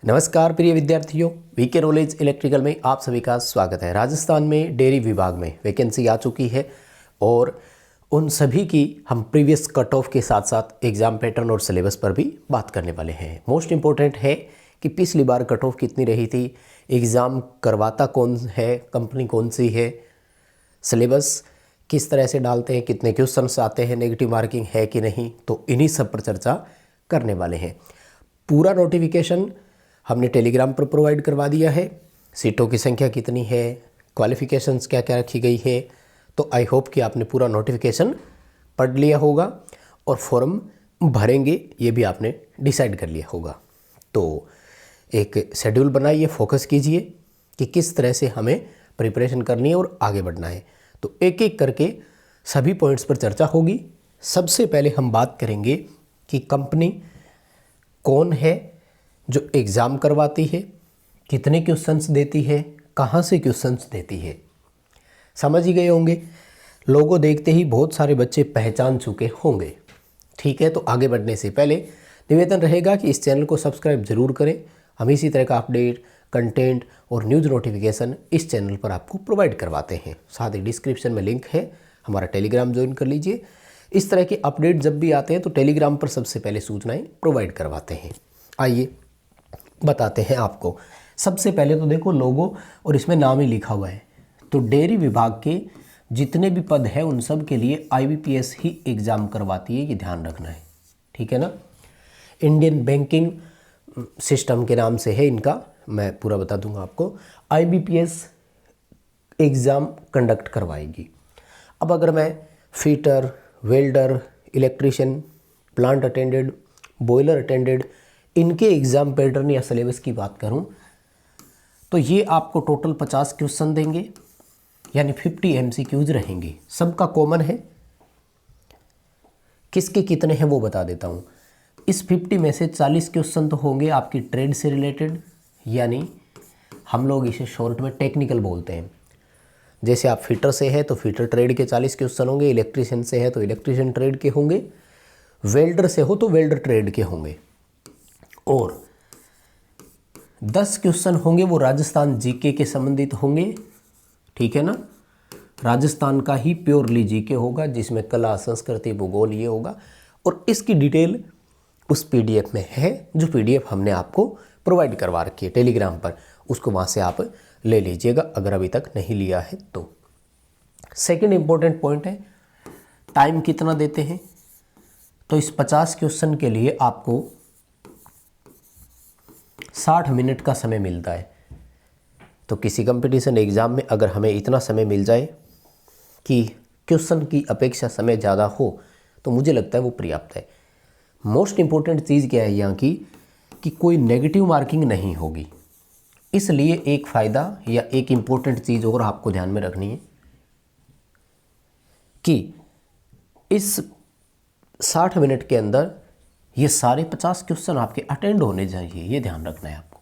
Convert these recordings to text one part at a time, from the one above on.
नमस्कार प्रिय विद्यार्थियों, वीके नॉलेज इलेक्ट्रिकल में आप सभी का स्वागत है। राजस्थान में डेयरी विभाग में वैकेंसी आ चुकी है और उन सभी की हम प्रीवियस कट ऑफ के साथ साथ एग्ज़ाम पैटर्न और सिलेबस पर भी बात करने वाले हैं। मोस्ट इम्पोर्टेंट है कि पिछली बार कट ऑफ कितनी रही थी, एग्ज़ाम करवाता कौन है, कंपनी कौन सी है, सिलेबस किस तरह से डालते हैं, कितने क्वेश्चंस आते हैं, नेगेटिव मार्किंग है कि नहीं, तो इन्हीं सब पर चर्चा करने वाले हैं। पूरा नोटिफिकेशन हमने टेलीग्राम पर प्रोवाइड करवा दिया है। सीटों की संख्या कितनी है, क्वालिफ़िकेशंस क्या क्या रखी गई है, तो आई होप कि आपने पूरा नोटिफिकेशन पढ़ लिया होगा और फॉर्म भरेंगे ये भी आपने डिसाइड कर लिया होगा। तो एक शेड्यूल बनाइए, फोकस कीजिए कि किस तरह से हमें प्रिपरेशन करनी है और आगे बढ़ना है। तो एक एक करके सभी पॉइंट्स पर चर्चा होगी। सबसे पहले हम बात करेंगे कि कंपनी कौन है जो एग्ज़ाम करवाती है, कितने क्वेश्चंस देती है, कहाँ से क्वेश्चंस देती है। समझ ही गए होंगे, लोगो देखते ही बहुत सारे बच्चे पहचान चुके होंगे। ठीक है, तो आगे बढ़ने से पहले निवेदन रहेगा कि इस चैनल को सब्सक्राइब जरूर करें। हम इसी तरह का अपडेट, कंटेंट और न्यूज़ नोटिफिकेशन इस चैनल पर आपको प्रोवाइड करवाते हैं। साथ ही डिस्क्रिप्शन में लिंक है, हमारा टेलीग्राम ज्वाइन कर लीजिए। इस तरह के अपडेट जब भी आते हैं तो टेलीग्राम पर सबसे पहले सूचनाएं प्रोवाइड करवाते हैं। आइए बताते हैं आपको। सबसे पहले तो देखो लोगो और इसमें नाम ही लिखा हुआ है। तो डेयरी विभाग के जितने भी पद हैं उन सब के लिए IBPS ही एग्ज़ाम करवाती है, ये ध्यान रखना है। ठीक है ना। इंडियन बैंकिंग सिस्टम के नाम से है इनका, मैं पूरा बता दूंगा आपको। IBPS एग्ज़ाम कंडक्ट करवाएगी। अब अगर मैं fitter, welder, electrician, plant attendant, boiler attendant, इनके एग्ज़ाम पैटर्न या सिलेबस की बात करूं तो ये आपको टोटल 50 क्वेश्चन देंगे, यानी 50 MCQs रहेंगे। सबका कॉमन है, किसके कितने हैं वो बता देता हूं। इस 50 में से 40 क्वेश्चन तो होंगे आपकी ट्रेड से रिलेटेड, यानी हम लोग इसे शॉर्ट में टेक्निकल बोलते हैं। जैसे आप फिटर से है तो फिटर ट्रेड के 40 क्वेश्चन होंगे, इलेक्ट्रिशियन से है तो इलेक्ट्रिशियन ट्रेड के होंगे, वेल्डर से हो तो वेल्डर ट्रेड के होंगे। और 10 क्वेश्चन होंगे वो राजस्थान जीके के संबंधित होंगे। ठीक है ना, राजस्थान का ही प्योरली जीके होगा, जिसमें कला, संस्कृति, भूगोल ये होगा। और इसकी डिटेल उस PDF में है, जो PDF हमने आपको प्रोवाइड करवा रखी है टेलीग्राम पर। उसको वहाँ से आप ले लीजिएगा अगर अभी तक नहीं लिया है तो। सेकंड इंपॉर्टेंट पॉइंट है टाइम कितना देते हैं। तो इस 50 क्वेश्चन के लिए आपको 60 मिनट का समय मिलता है। तो किसी कंपटीशन एग्ज़ाम में अगर हमें इतना समय मिल जाए कि क्वेश्चन की अपेक्षा समय ज़्यादा हो तो मुझे लगता है वो पर्याप्त है। मोस्ट इम्पोर्टेंट चीज़ क्या है यहाँ की कि कोई नेगेटिव मार्किंग नहीं होगी। इसलिए एक फ़ायदा या एक इम्पोर्टेंट चीज़ और आपको ध्यान में रखनी है कि इस 60 मिनट के अंदर ये सारे 50 क्वेश्चन आपके अटेंड होने चाहिए, ये ध्यान रखना है आपको।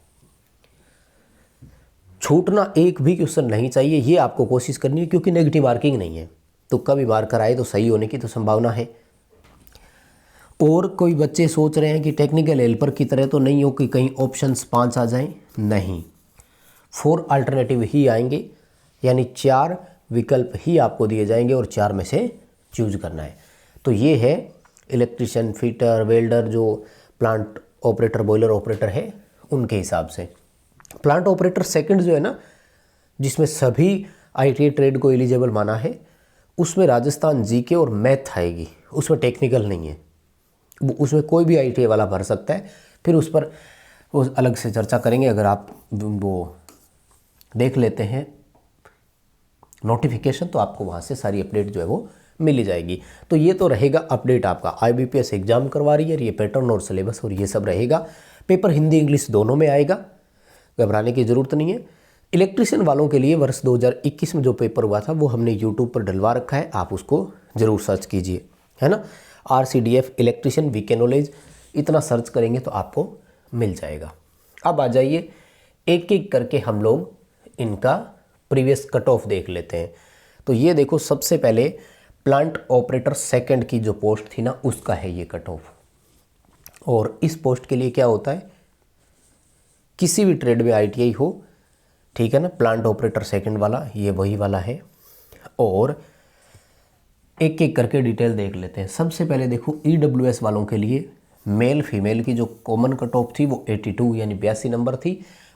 छूटना एक भी क्वेश्चन नहीं चाहिए, ये आपको कोशिश करनी है, क्योंकि नेगेटिव मार्किंग नहीं है। तो कभी मार्कर आए तो सही होने की तो संभावना है। और कोई बच्चे सोच रहे हैं कि टेक्निकल हेल्पर की तरह तो नहीं हो कि कहीं ऑप्शंस 5 आ जाएं, नहीं, 4 अल्टरनेटिव ही आएंगे, यानी 4 विकल्प ही आपको दिए जाएंगे और 4 में से चूज करना है। तो ये है इलेक्ट्रिशियन, फिटर, वेल्डर, जो प्लांट ऑपरेटर, बॉयलर ऑपरेटर है उनके हिसाब से। प्लांट ऑपरेटर सेकंड जो है ना, जिसमें सभी ITA ट्रेड को एलिजिबल माना है, उसमें राजस्थान जीके और मैथ आएगी, उसमें टेक्निकल नहीं है। उसमें कोई भी ITA वाला भर सकता है, फिर उस पर वो अलग से चर्चा करेंगे। अगर आप वो देख लेते हैं नोटिफिकेशन तो आपको वहाँ से सारी अपडेट जो है वो मिल जाएगी। तो ये तो रहेगा अपडेट आपका। IBPS एग्जाम करवा रही है, ये पैटर्न और सिलेबस और ये सब रहेगा। पेपर हिंदी इंग्लिश दोनों में आएगा, घबराने की ज़रूरत नहीं है। इलेक्ट्रिशियन वालों के लिए वर्ष 2021 में जो पेपर हुआ था वो हमने यूट्यूब पर डलवा रखा है, आप उसको ज़रूर सर्च कीजिए, है ना। RCDF इलेक्ट्रिशियन वीके नॉलेज, इतना सर्च करेंगे तो आपको मिल जाएगा। अब आ जाइए एक एक करके हम लोग इनका प्रीवियस कट ऑफ देख लेते हैं। तो ये देखो, सबसे पहले प्लांट ऑपरेटर सेकंड की जो पोस्ट थी ना, उसका है ये कट ऑफ। और इस पोस्ट के लिए क्या होता है किसी भी ट्रेड में ITI हो, ठीक है ना। प्लांट ऑपरेटर सेकंड वाला ये वही वाला है। और एक एक करके डिटेल देख लेते हैं। सबसे पहले देखो EWS वालों के लिए मेल फीमेल की जो कॉमन कट ऑफ थी वो 82 यानी 82 नंबर थी।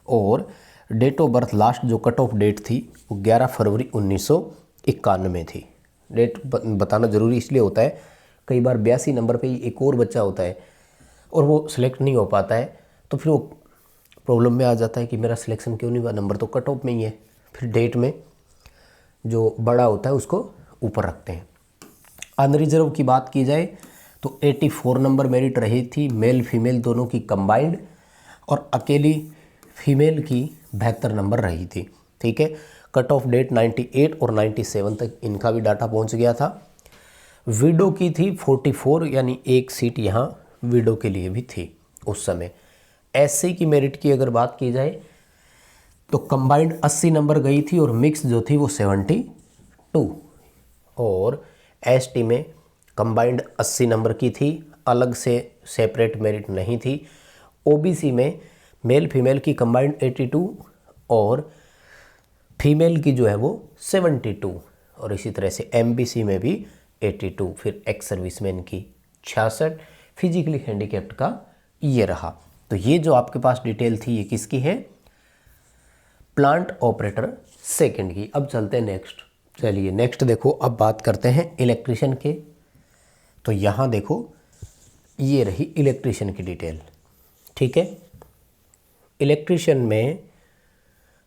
और डेट ऑफ बर्थ लास्ट जो कट ऑफ डेट थी वो 11 फरवरी 1991 थी। डेट बताना ज़रूरी इसलिए होता है, कई बार 82 नंबर पे ही एक और बच्चा होता है और वो सिलेक्ट नहीं हो पाता है, तो फिर वो प्रॉब्लम में आ जाता है कि मेरा सिलेक्शन क्यों नहीं हुआ, नंबर तो कट ऑफ में ही है। फिर डेट में जो बड़ा होता है उसको ऊपर रखते हैं। अनरिजर्व की बात की जाए तो 84 नंबर मेरिट रही थी मेल फीमेल दोनों की कंबाइंड, और अकेली फीमेल की 72 नंबर रही थी, ठीक है। कट ऑफ डेट 98 और 97 तक इनका भी डाटा पहुंच गया था। विडो की थी 44 यानी एक सीट यहाँ विडो के लिए भी थी उस समय। SC की मेरिट की अगर बात की जाए तो कंबाइंड 80 नंबर गई थी और मिक्स जो थी वो 72, और ST में कंबाइंड 80 नंबर की थी, अलग से सेपरेट मेरिट नहीं थी। OBC में मेल फीमेल की कंबाइंड 82 और फीमेल की जो है वो 72, और इसी तरह से MBC में भी 82। फिर एक्स सर्विसमैन की 66, फिजिकली हैंडीकैप्ड का ये रहा। तो ये जो आपके पास डिटेल थी ये किसकी है, प्लांट ऑपरेटर सेकंड की। अब चलते हैं नेक्स्ट। चलिए नेक्स्ट देखो, अब बात करते हैं इलेक्ट्रिशियन के। तो यहाँ देखो ये रही इलेक्ट्रिशियन की डिटेल, ठीक है। इलेक्ट्रिशियन में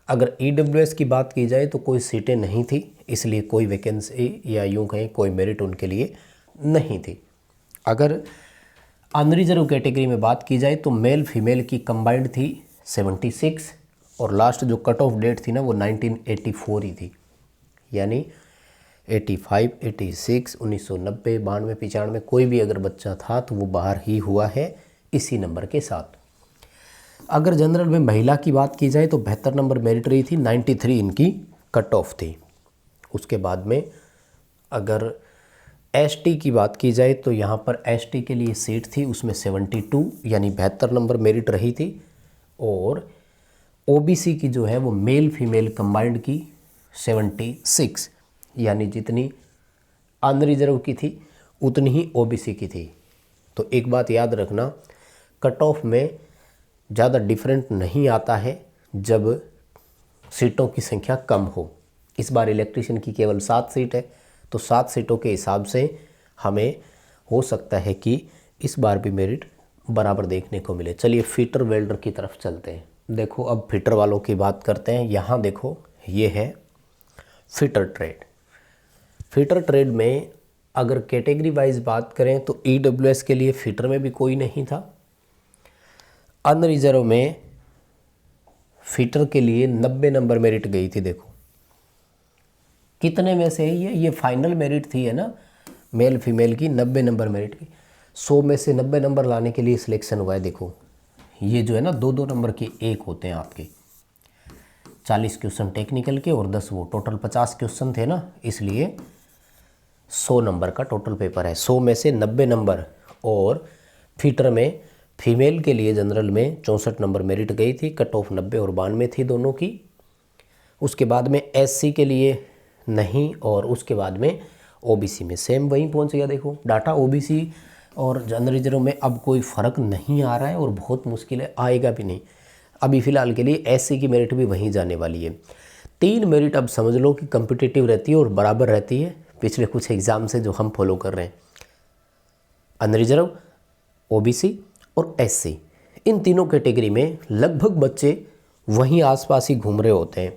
अगर EWS की बात की जाए तो कोई सीटें नहीं थी, इसलिए कोई वैकेंसी या यूँ कहें कोई मेरिट उनके लिए नहीं थी। अगर अनरिजर्व कैटेगरी में बात की जाए तो मेल फीमेल की कंबाइंड थी 76, और लास्ट जो कट ऑफ डेट थी ना वो 1984 ही थी, यानी 85, 86, 1990, 92, 95 कोई भी अगर बच्चा था तो वो बाहर ही हुआ है इसी नंबर के साथ। अगर जनरल में महिला की बात की जाए तो 72 नंबर मेरिट रही थी, 93 इनकी कट ऑफ थी। उसके बाद में अगर ST की बात की जाए तो यहाँ पर ST के लिए सीट थी, उसमें 72 यानी 72 नंबर मेरिट रही थी। और OBC की जो है वो मेल फीमेल कंबाइंड की 76, यानी जितनी अनरिजर्व की थी उतनी ही OBC की थी। तो एक बात याद रखना, कट ऑफ में ज़्यादा डिफरेंट नहीं आता है जब सीटों की संख्या कम हो। इस बार इलेक्ट्रिशियन की केवल 7 सीट है, तो 7 सीटों के हिसाब से हमें हो सकता है कि इस बार भी मेरिट बराबर देखने को मिले। चलिए फिटर वेल्डर की तरफ चलते हैं। देखो अब फिटर वालों की बात करते हैं। यहाँ देखो ये है फिटर ट्रेड। फिटर ट्रेड में अगर कैटेगरी वाइज बात करें तो EWS के लिए फिटर में भी कोई नहीं था। अनरिजर्व में फिटर के लिए 90 नंबर मेरिट गई थी। देखो कितने में से ये फाइनल मेरिट थी, है ना, मेल फीमेल की 90 नंबर मेरिट की। 100 में से 90 नंबर लाने के लिए सिलेक्शन हुआ है। देखो ये जो है ना 2-2 नंबर के एक होते हैं आपके, 40 क्वेश्चन टेक्निकल के और 10 वो, टोटल 50 क्वेश्चन थे ना, इसलिए 100 नंबर का टोटल पेपर है। 100 में से 90 नंबर। और फिटर में फीमेल के लिए जनरल में 64 नंबर मेरिट गई थी, कट ऑफ 90 और 92 थी दोनों की। उसके बाद में SC के लिए नहीं, और उसके बाद में OBC में सेम वहीं पहुंच गया। देखो डाटा OBC और जनरल रिजर्व में अब कोई फ़र्क नहीं आ रहा है और बहुत मुश्किल है, आएगा भी नहीं। अभी फ़िलहाल के लिए SC की मेरिट भी वहीं जाने वाली है। 3 मेरिट अब समझ लो कि कम्पिटिटिव रहती है और बराबर रहती है पिछले कुछ एग्ज़ाम से जो हम फॉलो कर रहे हैं। अनरिजर्व, OBC और SC, इन तीनों कैटेगरी में लगभग बच्चे वहीं आसपास ही घूम रहे होते हैं।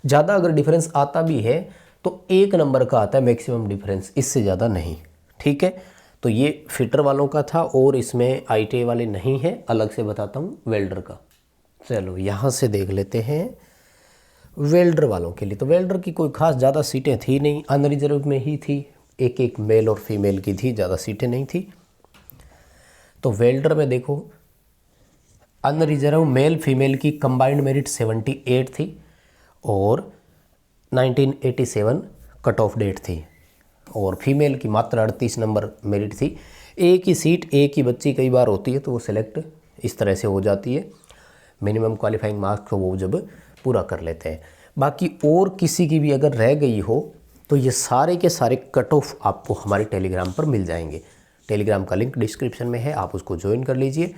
ज़्यादा अगर डिफरेंस आता भी है तो 1 नंबर का आता है मैक्सिमम डिफरेंस, इससे ज़्यादा नहीं, ठीक है। तो ये फिटर वालों का था और इसमें ITI वाले नहीं है, अलग से बताता हूँ वेल्डर का। चलो यहाँ से देख लेते हैं वेल्डर वालों के लिए। तो वेल्डर की कोई खास ज़्यादा सीटें थी नहीं, अनरिजर्व में ही थी, एक मेल और फीमेल की थी, ज़्यादा सीटें नहीं थी। तो वेल्डर में देखो अनरिजर्व मेल फीमेल की कंबाइंड मेरिट 78 थी और 1987 कट ऑफ डेट थी, और फीमेल की मात्र 38 नंबर मेरिट थी। एक ही सीट एक ही बच्ची कई बार होती है तो वो सिलेक्ट इस तरह से हो जाती है। मिनिमम क्वालिफाइंग मार्क्स को वो जब पूरा कर लेते हैं। बाकी और किसी की भी अगर रह गई हो तो ये सारे के सारे कट ऑफ आपको हमारे टेलीग्राम पर मिल जाएंगे। टेलीग्राम का लिंक डिस्क्रिप्शन में है, आप उसको ज्वाइन कर लीजिए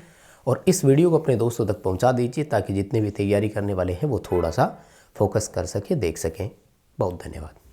और इस वीडियो को अपने दोस्तों तक पहुंचा दीजिए ताकि जितने भी तैयारी करने वाले हैं वो थोड़ा सा फोकस कर सके, देख सकें। बहुत धन्यवाद।